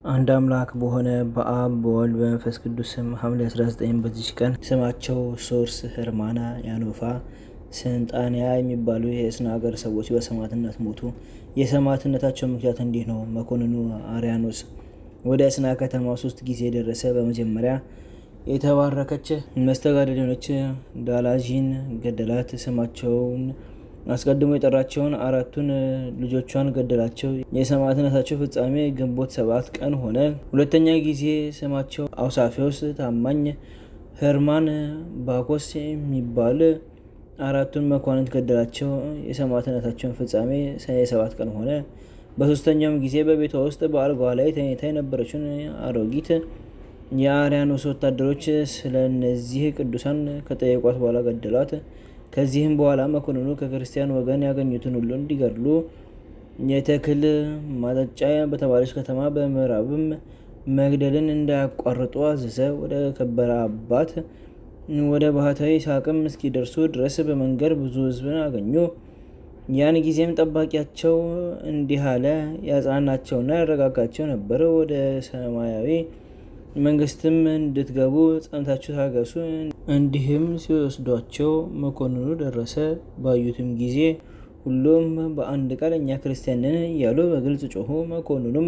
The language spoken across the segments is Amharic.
አንድ አምላክ በሆነ በአብ በወልድ በመንፈስ ቅዱስ ስም ሐምሌ 19 በዚች ቀን ስማቸው ሶርስ፣ ህርማና፣ ያኖፋ፣ ስንጣንያ የሚባሉ የእስና ሀገር ሰዎች በሰማዕትነት ሞቱ። የሰማዕትነታቸው ምክንያት እንዲህ ነው። መኮንኑ አርያኖስ ወደ እስና ከተማ 3 ጊዜ ደረሰ። በመጀመሪያ የተባረከች መስተጋድል የሆነች ዳላዥን ገደላት። ስማቸውን አስቀድሞ የጠራቸውን 4ቱን ልጆቿን ገደላቸው። የሰማዕትነታቸው ፍጻሜ ግንቦት 7 ቀን ሆነ። ሁለተኛ ጊዜ ስማቸው አውሳፊዎስ፣ ታማኝ፣ ህርማን፣ ባኮስ የሚባል 4ቱን መኳንንት ገደላቸው። የሰማዕትነታቸውን ፍጻሜ ሰኔ 7 ቀን ሆነ። በሶስተኛውም ጊዜ በቤቷ ውስጥ በአልጋዋ ላይ ተኝታ የነበረችውን አሮጊት የአርያኖስ ወታደሮች ስለ እነዚህ ቅዱሳን ከጠየቋት በኋላ ገደሏት። ከዚህም በኋላ መኮንኑ ከክርስቲያን ወገን ያገኙትን ሁሉ እንዲገድሉ የተክል ማጠጫ በተባለች ከተማ በምዕራብም መግደልን እንዳያቋርጡ አዘዘ። ወደ ከበረ አባት ወደ ባህታዊ ይስሐቅም እስኪደርሱ ድረስ በመንገድ ብዙ ሕዝብን አገኙ። ያን ጊዜም ጠባቂያቸው እንዲህ አለ፣ ያጽናናቸውና ያረጋጋቸው ነበር። ወደ ሰማያዊ መንግስትም እንድትገቡ ጸንታችሁ ታገሱ። እንዲህም ሲወስዷቸው መኮንኑ ደረሰ። ባዩትም ጊዜ ሁሉም በአንድ ቃል እኛ ክርስቲያን ነን እያሉ በግልጽ ጮሁ። መኮንኑም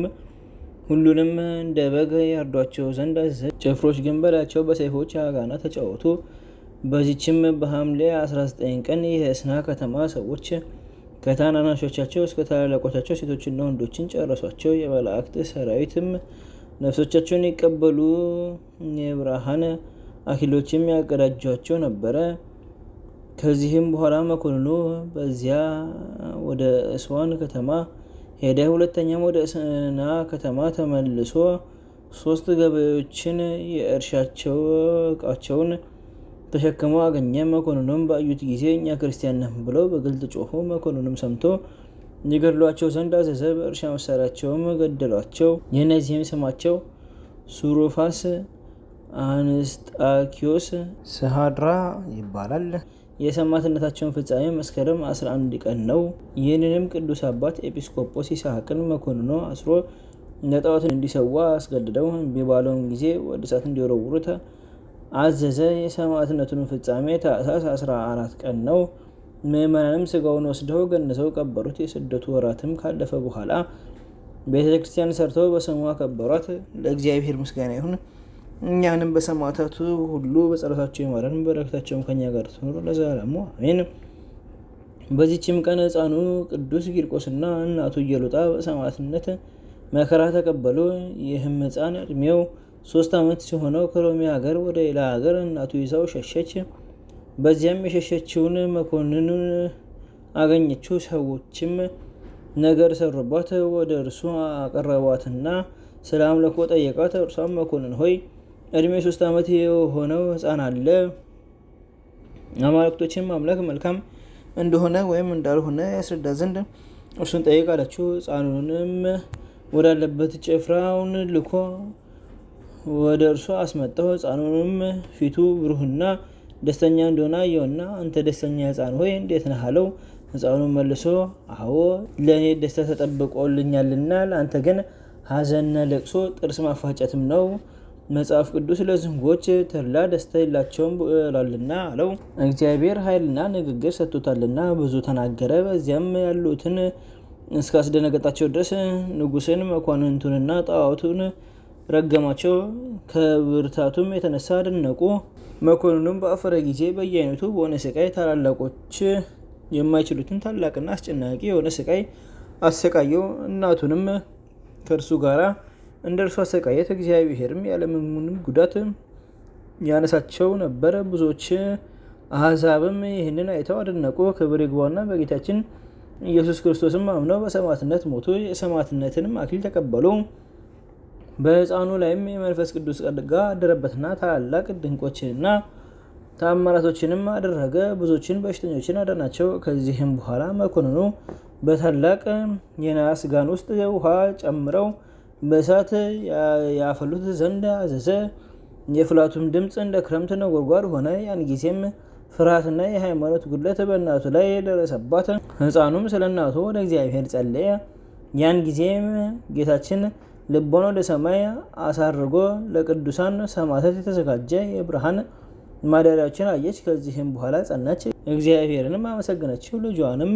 ሁሉንም እንደ በግ ያርዷቸው ዘንድ አዘዘ። ጭፍሮች ግን በላያቸው በሰይፎች አጋና ተጫወቱ። በዚችም በሐምሌ 19 ቀን የእስና ከተማ ሰዎች ከታናናሾቻቸው እስከ ታላላቆቻቸው ሴቶችና ወንዶችን ጨረሷቸው። የመላእክት ሰራዊትም ነፍሶቻቸውን ይቀበሉ የብርሃን አክሊሎችም ያቀዳጇቸው ነበረ። ከዚህም በኋላ መኮንኑ በዚያ ወደ እስዋን ከተማ ሄደ። ሁለተኛም ወደ እስና ከተማ ተመልሶ 3 ገበሬዎችን የእርሻቸው እቃቸውን ተሸክመው አገኘ። መኮንኑም ባዩት ጊዜ እኛ ክርስቲያን ነን ብለው በግልጥ ጮሁ። መኮንኑም ሰምቶ ይገድሏቸው ዘንድ አዘዘ። በእርሻ መሳሪያቸውም ገደሏቸው። የእነዚህም ስማቸው ሱሩፋስ፣ አንስጣኪዮስ፣ ስሃድራ ይባላል። የሰማዕትነታቸውን ፍጻሜ መስከረም 11 ቀን ነው። ይህንንም ቅዱስ አባት ኤጲስቆጶስ ይስሐቅን መኮንኑ አስሮ ለጣዖት እንዲሰዋ አስገድደው እምቢ ባለውም ጊዜ ወደ እሳት እንዲወረውሩት አዘዘ። የሰማዕትነቱን ፍጻሜ ታኅሳስ 14 ቀን ነው። ምዕመናንም ስጋውን ወስደው ገንዘው ቀበሩት። የስደቱ ወራትም ካለፈ በኋላ ቤተክርስቲያን ሰርተው በስሙ አከበሯት። ለእግዚአብሔር ምስጋና ይሁን። እኛንም በሰማዕታቱ ሁሉ በጸሎታቸው ይማረን፣ በረከታቸውም ከኛ ጋር ትኑር ለዘላለሙ አሜን። በዚችም ቀን ሕፃኑ ቅዱስ ቂርቆስና እናቱ ኢየሉጣ በሰማዕትነት መከራ ተቀበሉ። ይህም ሕፃን ዕድሜው 3 ዓመት ሲሆነው ከሮሚ ሀገር ወደ ሌላ ሀገር እናቱ ይዛው ሸሸች። በዚያም የሸሸችውን መኮንኑን አገኘችው። ሰዎችም ነገር ሰሩባት። ወደ እርሱ አቀረቧትና ስለ አምልኮ ጠየቃት። እርሷም መኮንን ሆይ እድሜ 3 ዓመት የሆነው ሕፃን አለ። አማልክቶችን ማምለክ መልካም እንደሆነ ወይም እንዳልሆነ ያስረዳ ዘንድ እርሱን ጠይቅ አለችው። ሕፃኑንም ወዳለበት ጭፍራውን ልኮ ወደ እርሱ አስመጣው። ሕፃኑንም ፊቱ ብሩህና ደስተኛ እንደሆነ አየውና አንተ ደስተኛ ሕፃን ሆይ እንዴት ነህ አለው። ሕፃኑ መልሶ አዎ ለእኔ ደስታ ተጠብቆልኛልና ለአንተ ግን ሐዘንና ለቅሶ ጥርስ ማፋጨትም ነው። መጽሐፍ ቅዱስ ለዝንጎች ተድላ ደስታ የላቸውም ብሏልና አለው። እግዚአብሔር ኃይልና ንግግር ሰጥቶታልና ብዙ ተናገረ። በዚያም ያሉትን እስካስደነገጣቸው ድረስ ንጉሥን፣ መኳንንቱንና ጣዖቱን ረገማቸው። ከብርታቱም የተነሳ አደነቁ። መኮንኑም በአፈረ ጊዜ በየአይነቱ በሆነ ስቃይ ታላላቆች የማይችሉትን ታላቅና አስጨናቂ የሆነ ስቃይ አሰቃየው። እናቱንም ከእርሱ ጋር እንደ እርሱ አሰቃየት። እግዚአብሔርም ያለምንም ጉዳት ያነሳቸው ነበር። ብዙዎች አሕዛብም ይህንን አይተው አደነቁ። ክብር ይግባውና በጌታችን ኢየሱስ ክርስቶስም አምነው በሰማዕትነት ሞቱ። የሰማዕትነትንም አክሊል ተቀበሉ። በሕፃኑ ላይም የመንፈስ ቅዱስ ጸጋ አደረበትና ታላላቅ ድንቆችንና ተአምራቶችንም አደረገ። ብዙዎችን በሽተኞችን አዳናቸው። ከዚህም በኋላ መኮንኑ በታላቅ የናስ ጋን ውስጥ ውሃ ጨምረው በእሳት ያፈሉት ዘንድ አዘዘ። የፍላቱም ድምፅ እንደ ክረምት ነጎድጓድ ሆነ። ያን ጊዜም ፍርሃትና የሃይማኖት ጉድለት በእናቱ ላይ ደረሰባት። ሕፃኑም ስለ እናቱ ወደ እግዚአብሔር ጸለየ። ያን ጊዜም ጌታችን ልቦን ወደ ሰማይ አሳርጎ ለቅዱሳን ሰማዕታት የተዘጋጀ የብርሃን ማደሪያዎችን አየች። ከዚህም በኋላ ጸናች፣ እግዚአብሔርንም አመሰገነችው። ልጇንም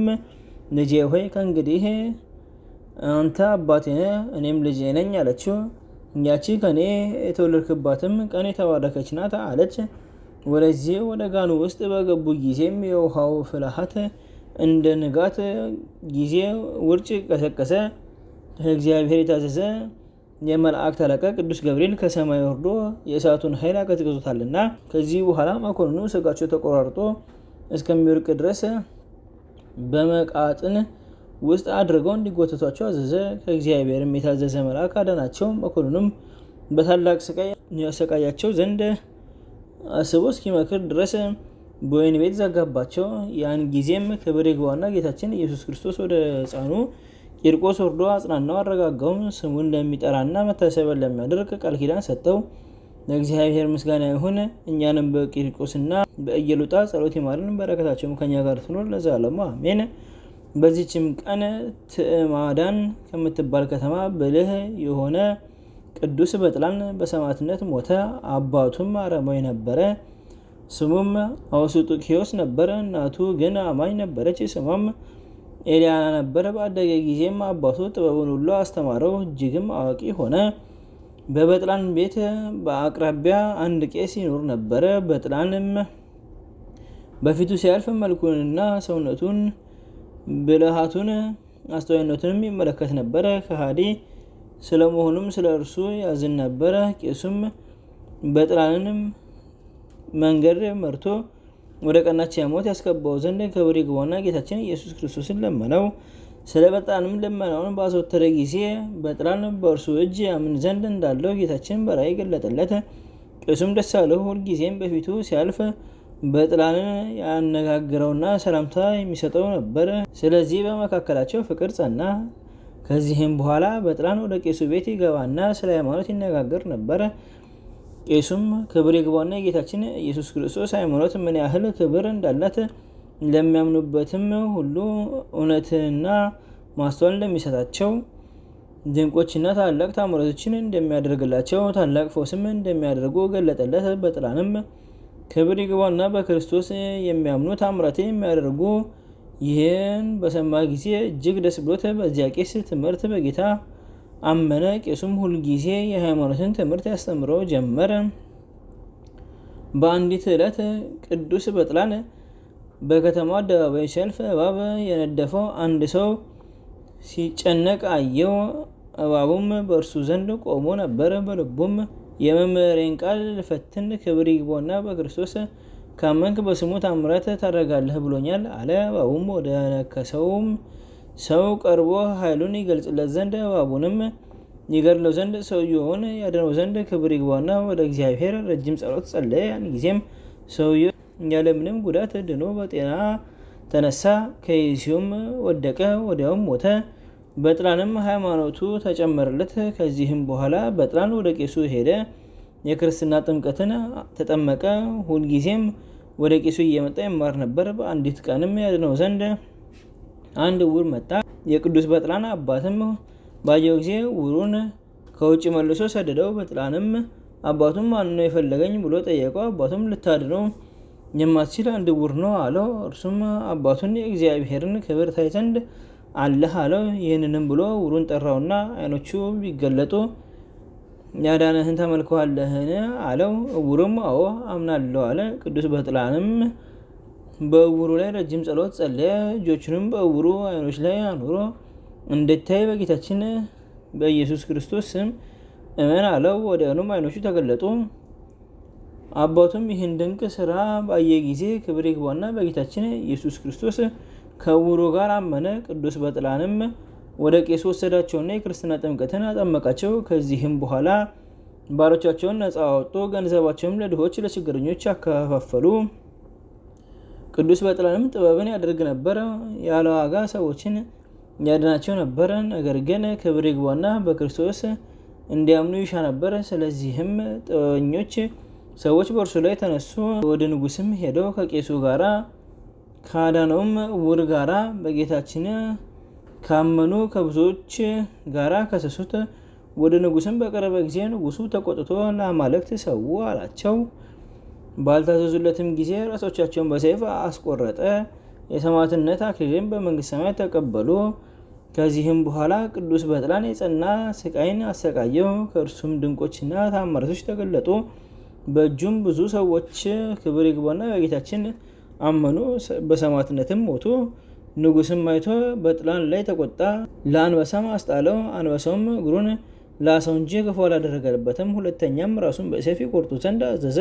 ልጄ ሆይ ከእንግዲህ አንተ አባቴ ነህ፣ እኔም ልጄ ነኝ አለችው። ያቺ ከኔ የተወለድክባትም ቀን የተባረከች ናት አለች። ወደዚህ ወደ ጋኑ ውስጥ በገቡ ጊዜም የውሃው ፍልሃት እንደ ንጋት ጊዜ ውርጭ ቀሰቀሰ። ከእግዚአብሔር የታዘዘ የመላእክት አለቃ ቅዱስ ገብርኤል ከሰማይ ወርዶ የእሳቱን ኃይል አቀዝቅዞታልና። ከዚህ በኋላ መኮንኑ ስጋቸው ተቆራርጦ እስከሚወርቅ ድረስ በመቃጥን ውስጥ አድርገው እንዲጎተቷቸው አዘዘ። ከእግዚአብሔርም የታዘዘ መልአክ አዳናቸው። መኮንኑም በታላቅ ስቃይ ያሰቃያቸው ዘንድ አስቦ እስኪመክር ድረስ በወህኒ ቤት ዘጋባቸው። ያን ጊዜም ክብር ይግባውና ጌታችን ኢየሱስ ክርስቶስ ወደ ሕፃኑ ቂርቆስ ወርዶ አጽናናው፣ አረጋጋውም። ስሙን ለሚጠራና መታሰቢያን ለሚያደርግ ቃል ኪዳን ሰጠው። ለእግዚአብሔር ምስጋና ይሁን። እኛንም በቂርቆስና በኢየሉጣ ጸሎት ይማርን፣ በረከታቸውም ከኛ ጋር ትኖር ለዘላለሙ አሜን። በዚችም ቀን ትዕማዳን ከምትባል ከተማ ብልህ የሆነ ቅዱስ በጥላን በሰማዕትነት ሞተ። አባቱም አረማዊ ነበረ፣ ስሙም አውስጡኪዮስ ነበረ። እናቱ ግን አማኝ ነበረች፣ ስሟም ኤልያና ነበረ። ባደገ ጊዜም አባቱ ጥበቡን ሁሉ አስተማረው፣ እጅግም አዋቂ ሆነ። በበጥላን ቤት በአቅራቢያ አንድ ቄስ ይኖር ነበረ። በጥላንም በፊቱ ሲያልፍ መልኩንና ሰውነቱን ብልሃቱን አስተዋይነቱንም ይመለከት ነበረ። ከሃዲ ስለመሆኑም ስለ እርሱ ያዝን ነበረ። ቄሱም በጥላንንም መንገድ መርቶ ወደ ቀናች ሞት ያስገባው ዘንድ ክብር ይግባውና ጌታችን ኢየሱስ ክርስቶስን ለመነው። ስለ በጥላንም ልመናውን ባዘወተረ ጊዜ በጥላን በእርሱ እጅ ያምን ዘንድ እንዳለው ጌታችን በራእይ ገለጠለት። ቄሱም ደስ አለው። ሁልጊዜም በፊቱ ሲያልፍ በጥላንን ያነጋግረውና ሰላምታ የሚሰጠው ነበር። ስለዚህ በመካከላቸው ፍቅር ጸና። ከዚህም በኋላ በጥላን ወደ ቄሱ ቤት ይገባና ስለ ሃይማኖት ይነጋገር ነበር። ቄሱም ክብር ይግባውና የጌታችን ኢየሱስ ክርስቶስ ሃይማኖት ምን ያህል ክብር እንዳላት ለሚያምኑበትም ሁሉ እውነትና ማስተዋል እንደሚሰጣቸው፣ ድንቆችና ታላቅ ታምራቶችን እንደሚያደርግላቸው፣ ታላቅ ፈውስም እንደሚያደርጉ ገለጠለት። በጥላንም ክብር ይግባውና በክርስቶስ የሚያምኑ ታምራትን የሚያደርጉ ይህን በሰማ ጊዜ እጅግ ደስ ብሎት በዚያ ቄስ ትምህርት በጌታ አመነ። ቄሱም ሁልጊዜ የሃይማኖትን ትምህርት ያስተምረው ጀመረ። በአንዲት ዕለት ቅዱስ በጥላን በከተማው አደባባይ ሲያልፍ እባብ የነደፈው አንድ ሰው ሲጨነቅ አየው። እባቡም በእርሱ ዘንድ ቆሞ ነበር። በልቡም የመምህሬን ቃል ልፈትን፣ ክብር ይግባውና በክርስቶስ ካመንክ በስሙ ታምራት ታደርጋለህ ብሎኛል አለ። እባቡም ወደ ነከሰውም ሰው ቀርቦ ኃይሉን ይገልጽለት ዘንድ እባቡንም ይገድለው ዘንድ ሰውየውን ያድነው ዘንድ ክብር ይግባውና ወደ እግዚአብሔር ረጅም ጸሎት ጸለየ። ያን ጊዜም ሰውየው ያለምንም ጉዳት ድኖ በጤና ተነሳ። ከይሲውም ወደቀ፣ ወዲያውም ሞተ። በጥላንም ሃይማኖቱ ተጨመረለት። ከዚህም በኋላ በጥላን ወደ ቄሱ ሄደ፣ የክርስትና ጥምቀትን ተጠመቀ። ሁልጊዜም ወደ ቄሱ እየመጣ ይማር ነበር። በአንዲት ቀንም ያድነው ዘንድ አንድ ዕውር መጣ። የቅዱስ በጥላን አባትም ባየው ጊዜ ዕውሩን ከውጭ መልሶ ሰደደው። በጥላንም አባቱም ማን ነው የፈለገኝ ብሎ ጠየቀው። አባቱም ልታድነው የማትችል አንድ ዕውር ነው አለው። እርሱም አባቱን የእግዚአብሔርን ክብር ታይ ዘንድ አለህ አለው። ይህንንም ብሎ ዕውሩን ጠራውና ዓይኖቹ ቢገለጡ ያዳነህን ተመልከዋለህን አለው። ዕውሩም አዎ አምናለሁ አለ። ቅዱስ በጥላንም በዕውሩ ላይ ረጅም ጸሎት ጸለየ። እጆቹንም በዕውሩ ዓይኖች ላይ አኑሮ እንድታይ በጌታችን በኢየሱስ ክርስቶስ ስም እመን አለው። ወዲያውኑም ዓይኖቹ ተገለጡ። አባቱም ይህን ድንቅ ስራ ባየ ጊዜ ክብር ይግባውና በጌታችን ኢየሱስ ክርስቶስ ከዕውሩ ጋር አመነ። ቅዱስ በጥላንም ወደ ቄሱ ወሰዳቸውና የክርስትና ጥምቀትን አጠመቃቸው። ከዚህም በኋላ ባሮቻቸውን ነፃ አወጡ፣ ገንዘባቸውም ለድሆች ለችግረኞች አከፋፈሉ። ቅዱስ በጥላንም ጥበብን ያደርግ ነበር፣ ያለ ዋጋ ሰዎችን ያድናቸው ነበር። ነገር ግን ክብር ይግባውና በክርስቶስ እንዲያምኑ ይሻ ነበር። ስለዚህም ጥበበኞች ሰዎች በእርሱ ላይ ተነሱ። ወደ ንጉስም ሄደው ከቄሱ ጋራ ካዳነውም ዕውር ጋራ በጌታችን ካመኑ ከብዙዎች ጋራ ከሰሱት። ወደ ንጉስም በቀረበ ጊዜ ንጉሱ ተቆጥቶ ለአማልክት ሰው አላቸው። ባልታዘዙለትም ጊዜ ራሶቻቸውን በሰይፍ አስቆረጠ። የሰማዕትነት አክሊልን በመንግስት ሰማያት ተቀበሉ። ከዚህም በኋላ ቅዱስ በጥላን የጸና ስቃይን አሰቃየው። ከእርሱም ድንቆችና ተአምራቶች ተገለጡ። በእጁም ብዙ ሰዎች ክብር ይግባውና በጌታችን አመኑ፣ በሰማዕትነትም ሞቱ። ንጉስም አይቶ በጥላን ላይ ተቆጣ፣ ለአንበሳም አስጣለው። አንበሳውም እግሩን ላሰው እንጂ ክፉ አላደረገበትም። ሁለተኛም ራሱን በሰይፍ ይቆርጡ ዘንድ አዘዘ።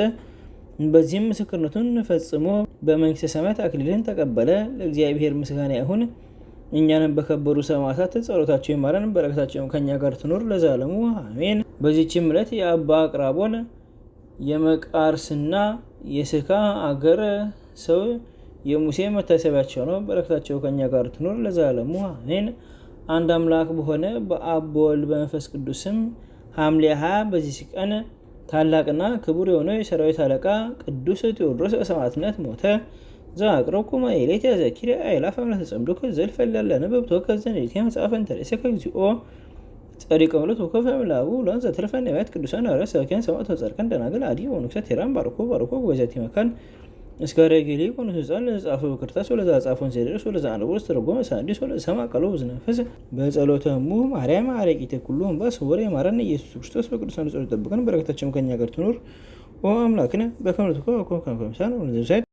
በዚህም ምስክርነቱን ፈጽሞ በመንግስተ ሰማያት አክሊልን ተቀበለ። ለእግዚአብሔር ምስጋና ይሁን፣ እኛንም በከበሩ ሰማዕታት ጸሎታቸው ይማረን፣ በረከታቸውም ከኛ ጋር ትኖር ለዘላለሙ አሜን። በዚህችም ዕለት የአባ አቅራቦን የመቃርስና የስካ አገር ሰው የሙሴ መታሰቢያቸው ነው። በረከታቸው ከኛ ጋር ትኖር ለዘላለሙ አሜን። አንድ አምላክ በሆነ በአብ በወልድ በመንፈስ ቅዱስም ሐምሌ 20 በዚህ ቀን ታላቅና ክቡር የሆነው የሰራዊት አለቃ ቅዱስ ቴዎድሮስ በሰማዕትነት ሞተ። ዘአቅረብኩ ማኅሌተ ዘኪርየ አእላፈ እምነተጸምዱከ ዘልፈለለ ነበብቶ ከዘንዴቴ መጽሐፈ እንተርእሰ ከግዚኦ ጸሪቀ ምለት ወከፈ ምላቡ ላን ዘተረፈ ነቢያት ቅዱሳን ሐዋርያት ሰባክያን ሰማዕታት ወጻድቃን ደናግል አዲ ወንኩሰት ቴራን ባርኮ በዛቲ መካን እስከ ረጌሊ ቆኑ ህፃን ለጻፈ በክርታስ ወለዛ ጻፎን ሲደርስ ወለዛ አንበስ ተረጎመ ሳንዲስ ወለዛ ሰማ ቃሉ ዝነፈስ በጸሎተሙ ማርያም አረቂተ ኩሉ እንባስ ወሬ ማረን ኢየሱስ ክርስቶስ በቅዱሳን ጸሎት ይጠብቀን። በረከታቸው ከኛ ጋር ትኖር ኦ አምላክነ በከመ ትኮን ከመ